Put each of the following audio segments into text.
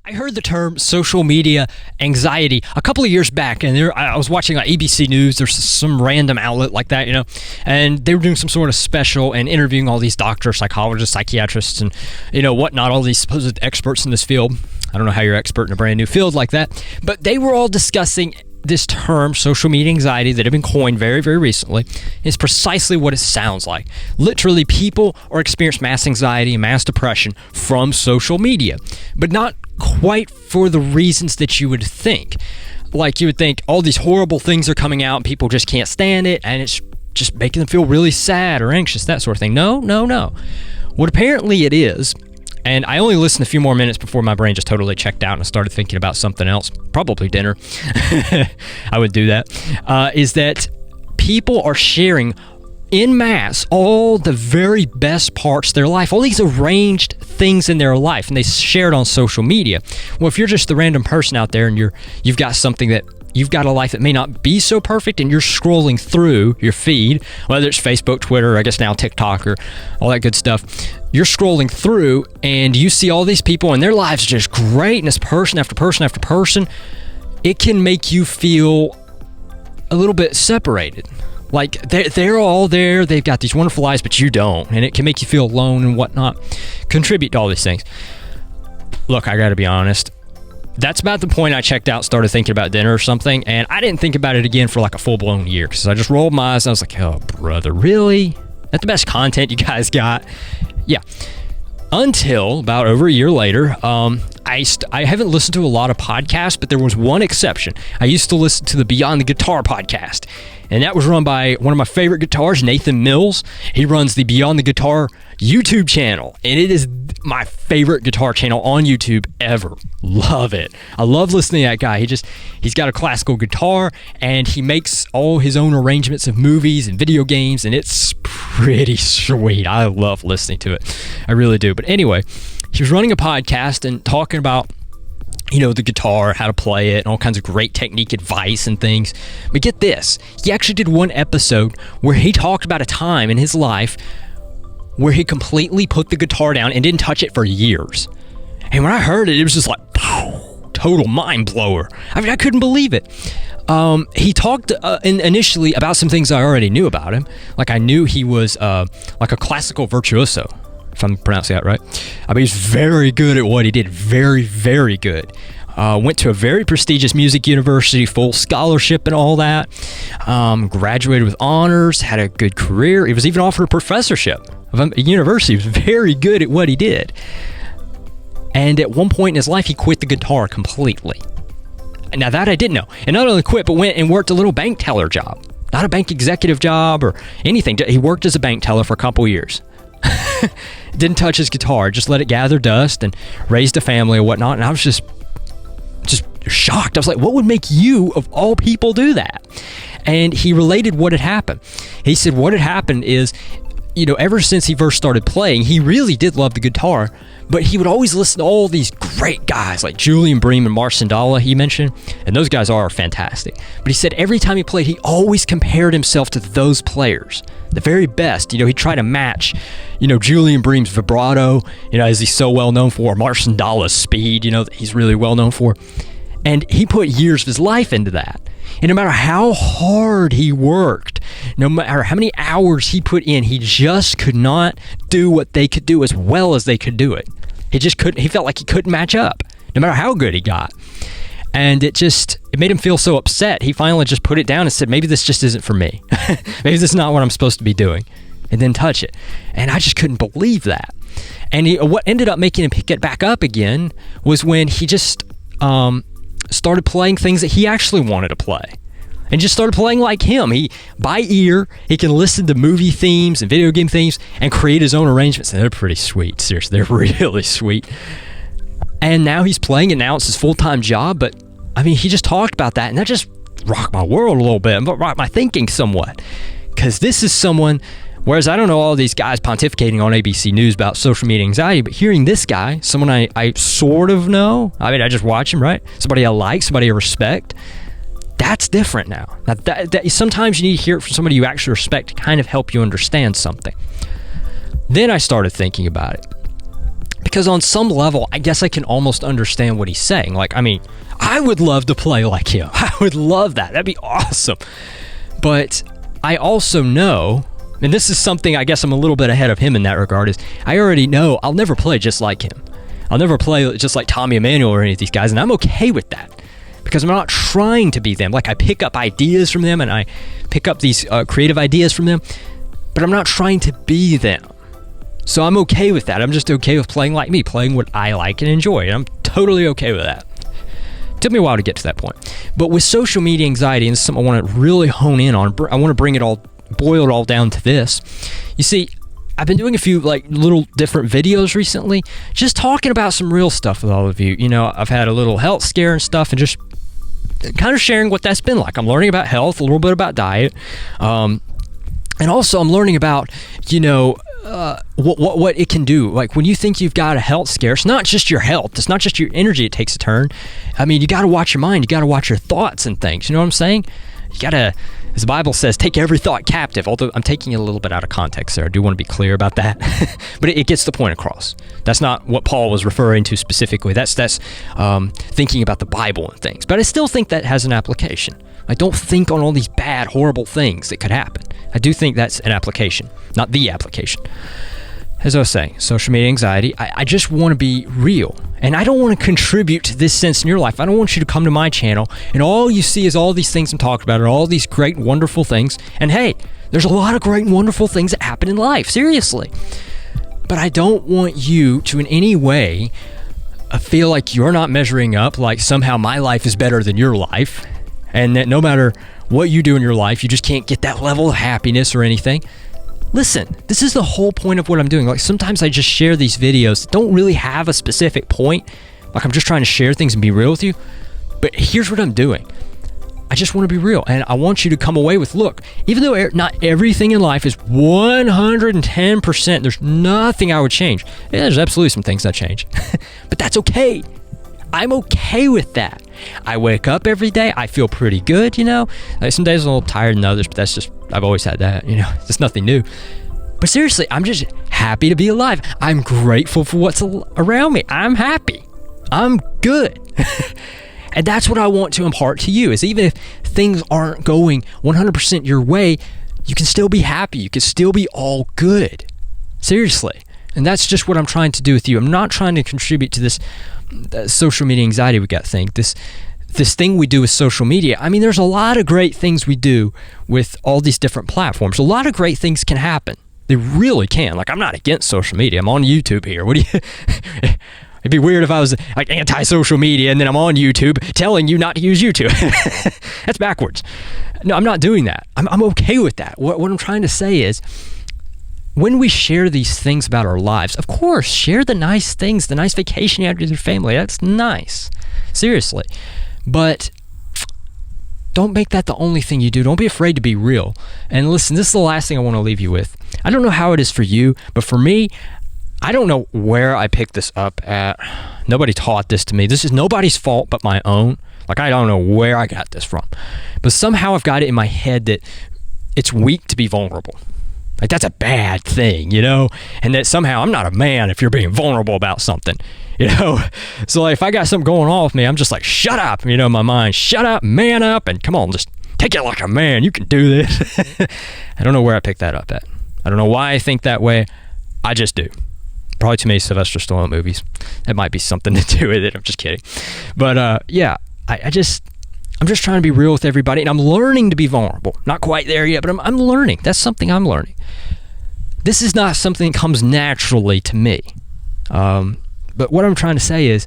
I heard the term social media anxiety a couple of years back, and I was watching like ABC News. There's some random outlet like that, and they were doing some sort of special and interviewing all these doctors, psychologists, psychiatrists, and whatnot, all these supposed experts in this field. I don't know how you're expert in a brand new field like that, but they were all discussing this term, social media anxiety, that had been coined very, very recently. Is precisely what it sounds like. Literally, people are experiencing mass anxiety and mass depression from social media, but not quite for the reasons that you would think. Like, you would think all these horrible things are coming out and people just can't stand it, and it's just making them feel really sad or anxious, that sort of thing. No. What apparently it is, and I only listened a few more minutes before my brain just totally checked out and I started thinking about something else, probably dinner. I would do that. Is that people are sharing en masse all the very best parts of their life, all these arranged things in their life, and they share it on social media. Well, if you're just the random person out there and you've got something that you've got a life that may not be so perfect, and you're scrolling through your feed, whether it's Facebook, Twitter, I guess now TikTok, or all that good stuff, you're scrolling through and you see all these people and their lives are just great, and it's person after person after person. It can make you feel a little bit separated. Like they're all there, they've got these wonderful lives, but you don't, and it can make you feel alone and whatnot. Contribute to all these things. Look, I gotta be honest. That's about the point I checked out, started thinking about dinner or something, and I didn't think about it again for like a full-blown year, because I just rolled my eyes and I was like, oh, brother, really? That's the best content you guys got? Yeah. Until about over a year later, I haven't listened to a lot of podcasts, but there was one exception. I used to listen to the Beyond the Guitar podcast, and that was run by one of my favorite guitarists, Nathan Mills. He runs the Beyond the Guitar YouTube channel, and it is my favorite guitar channel on YouTube ever. Love it. I love listening to that guy. He's got a classical guitar, and he makes all his own arrangements of movies and video games, and it's pretty sweet. I love listening to it. I really do. But anyway, he was running a podcast and talking about the guitar, how to play it, and all kinds of great technique advice and things. But get this, he actually did one episode where he talked about a time in his life where he completely put the guitar down and didn't touch it for years. And when I heard it, it was just like, total mind blower. I mean, I couldn't believe it. He talked initially about some things I already knew about him. Like, I knew he was like a classical virtuoso, if I'm pronouncing that right. I mean, he's very good at what he did. Very, very good. Went to a very prestigious music university, full scholarship and all that. Graduated with honors, had a good career. He was even offered a professorship of a university. He was very good at what he did. And at one point in his life, he quit the guitar completely. Now, that I didn't know. And not only quit, but went and worked a little bank teller job. Not a bank executive job or anything. He worked as a bank teller for a couple years. Didn't touch his guitar, just let it gather dust and raised a family or whatnot. And I was just shocked. I was like, what would make you, of all people, do that? And he related what had happened. He said what had happened is, ever since he first started playing, he really did love the guitar, but he would always listen to all these great guys like Julian Bream and Mark Sandala, he mentioned, and those guys are fantastic. But he said every time he played, he always compared himself to those players, the very best. He'd try to match, Julian Bream's vibrato, as he's so well known for, Mark Sandala's speed, that he's really well known for. And he put years of his life into that. And no matter how hard he worked, no matter how many hours he put in, he just could not do what they could do as well as they could do it. He just couldn't. He felt like he couldn't match up, no matter how good he got. And it made him feel so upset. He finally just put it down and said, maybe this just isn't for me. Maybe this is not what I'm supposed to be doing. And then touch it. And I just couldn't believe that. And what ended up making him pick it back up again was when he just started playing things that he actually wanted to play, and just started playing like him. By ear, he can listen to movie themes and video game themes and create his own arrangements, and they're pretty sweet. Seriously, they're really sweet. And now he's playing it. Now it's his full-time job. But I mean, he just talked about that, and that just rocked my world a little bit, and rocked my thinking somewhat, because this is someone. Whereas I don't know all these guys pontificating on ABC News about social media anxiety, but hearing this guy, someone I sort of know, I mean, I just watch him, right? Somebody I like, somebody I respect, that's different now. Now that sometimes you need to hear it from somebody you actually respect to kind of help you understand something. Then I started thinking about it. Because on some level, I guess I can almost understand what he's saying. Like, I mean, I would love to play like him. I would love that. That'd be awesome. But I also know, and this is something I guess I'm a little bit ahead of him in that regard, is I already know I'll never play just like him. I'll never play just like Tommy Emmanuel or any of these guys, and I'm okay with that. Because I'm not trying to be them. Like, I pick up ideas from them, and I pick up these creative ideas from them, but I'm not trying to be them. So I'm okay with that. I'm just okay with playing like me, playing what I like and enjoy. And I'm totally okay with that. It took me a while to get to that point. But with social media anxiety, and this is something I want to really hone in on, I want to boil it all down to this. You see, I've been doing a few like little different videos recently, just talking about some real stuff with all of you. You know, I've had a little health scare and stuff, and just kind of sharing what that's been like. I'm learning about health, a little bit about diet, and also I'm learning about, you know, what it can do. Like, when you think you've got a health scare, it's not just your health, it's not just your energy it takes a turn. I mean, you got to watch your mind, you got to watch your thoughts and things. You know what I'm saying? You got to, as the Bible says, take every thought captive. Although I'm taking it a little bit out of context there. I do want to be clear about that. But it gets the point across. That's not what Paul was referring to specifically. That's thinking about the Bible and things. But I still think that has an application. I don't think on all these bad, horrible things that could happen. I do think that's an application, not the application. As I was saying, social media anxiety, I just want to be real. And I don't want to contribute to this sense in your life. I don't want you to come to my channel and all you see is all these things I'm talking about, and all these great, wonderful things. And hey, there's a lot of great and wonderful things that happen in life, seriously. But I don't want you to in any way feel like you're not measuring up, like somehow my life is better than your life, and that no matter what you do in your life, you just can't get that level of happiness or anything. Listen, this is the whole point of what I'm doing. Like, sometimes I just share these videos that don't really have a specific point. Like, I'm just trying to share things and be real with you. But here's what I'm doing. I just want to be real. And I want you to come away with, look, even though not everything in life is 110%, there's nothing I would change. Yeah, there's absolutely some things I change. But that's okay. I'm okay with that. I wake up every day. I feel pretty good, you know. Like, some days I'm a little tired than others, but that's just, I've always had that, you know. It's just nothing new. But seriously, I'm just happy to be alive. I'm grateful for what's around me. I'm happy. I'm good. And that's what I want to impart to you, is even if things aren't going 100% your way, you can still be happy. You can still be all good. Seriously. And that's just what I'm trying to do with you. I'm not trying to contribute to this social media anxiety we got thing. This thing we do with social media. I mean, there's a lot of great things we do with all these different platforms. A lot of great things can happen. They really can. Like, I'm not against social media. I'm on YouTube here. What do you... It'd be weird if I was like anti-social media and then I'm on YouTube telling you not to use YouTube. That's backwards. No, I'm not doing that. I'm okay with that. What I'm trying to say is, when we share these things about our lives, of course, share the nice things, the nice vacation you had with your family. That's nice. Seriously. But don't make that the only thing you do. Don't be afraid to be real. And listen, this is the last thing I want to leave you with. I don't know how it is for you, but for me, I don't know where I picked this up at. Nobody taught this to me. This is nobody's fault but my own. Like, I don't know where I got this from. But somehow I've got it in my head that it's weak to be vulnerable. Like, that's a bad thing, you know? And that somehow I'm not a man if you're being vulnerable about something, you know? So, like, if I got something going on with me, I'm just like, shut up, you know, in my mind. Shut up, man up, and come on, just take it like a man. You can do this. I don't know where I picked that up at. I don't know why I think that way. I just do. Probably too many Sylvester Stallone movies. That might be something to do with it. I'm just kidding. But, yeah, I'm just trying to be real with everybody, and I'm learning to be vulnerable. Not quite there yet, but I'm learning. That's something I'm learning. This is not something that comes naturally to me. But what I'm trying to say is,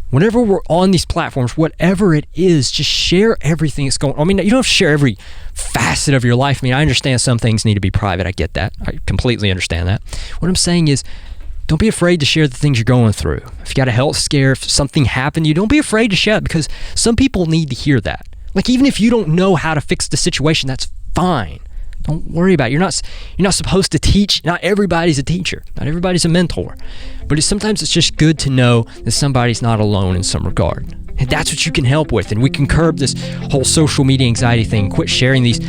whenever we're on these platforms, whatever it is, just share everything that's going on. I mean, you don't have to share every facet of your life. I mean, I understand some things need to be private. I get that. I completely understand that. What I'm saying is, don't be afraid to share the things you're going through. If you got a health scare, if something happened to you, don't be afraid to share it, because some people need to hear that. Like, even if you don't know how to fix the situation, that's fine. Don't worry about it. You're not supposed to teach. Not everybody's a teacher. Not everybody's a mentor. But sometimes it's just good to know that somebody's not alone in some regard. And that's what you can help with. And we can curb this whole social media anxiety thing. Quit sharing these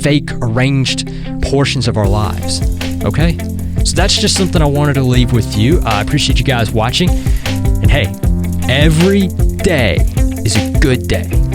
fake, arranged portions of our lives. Okay? So that's just something I wanted to leave with you. I appreciate you guys watching. And hey, every day is a good day.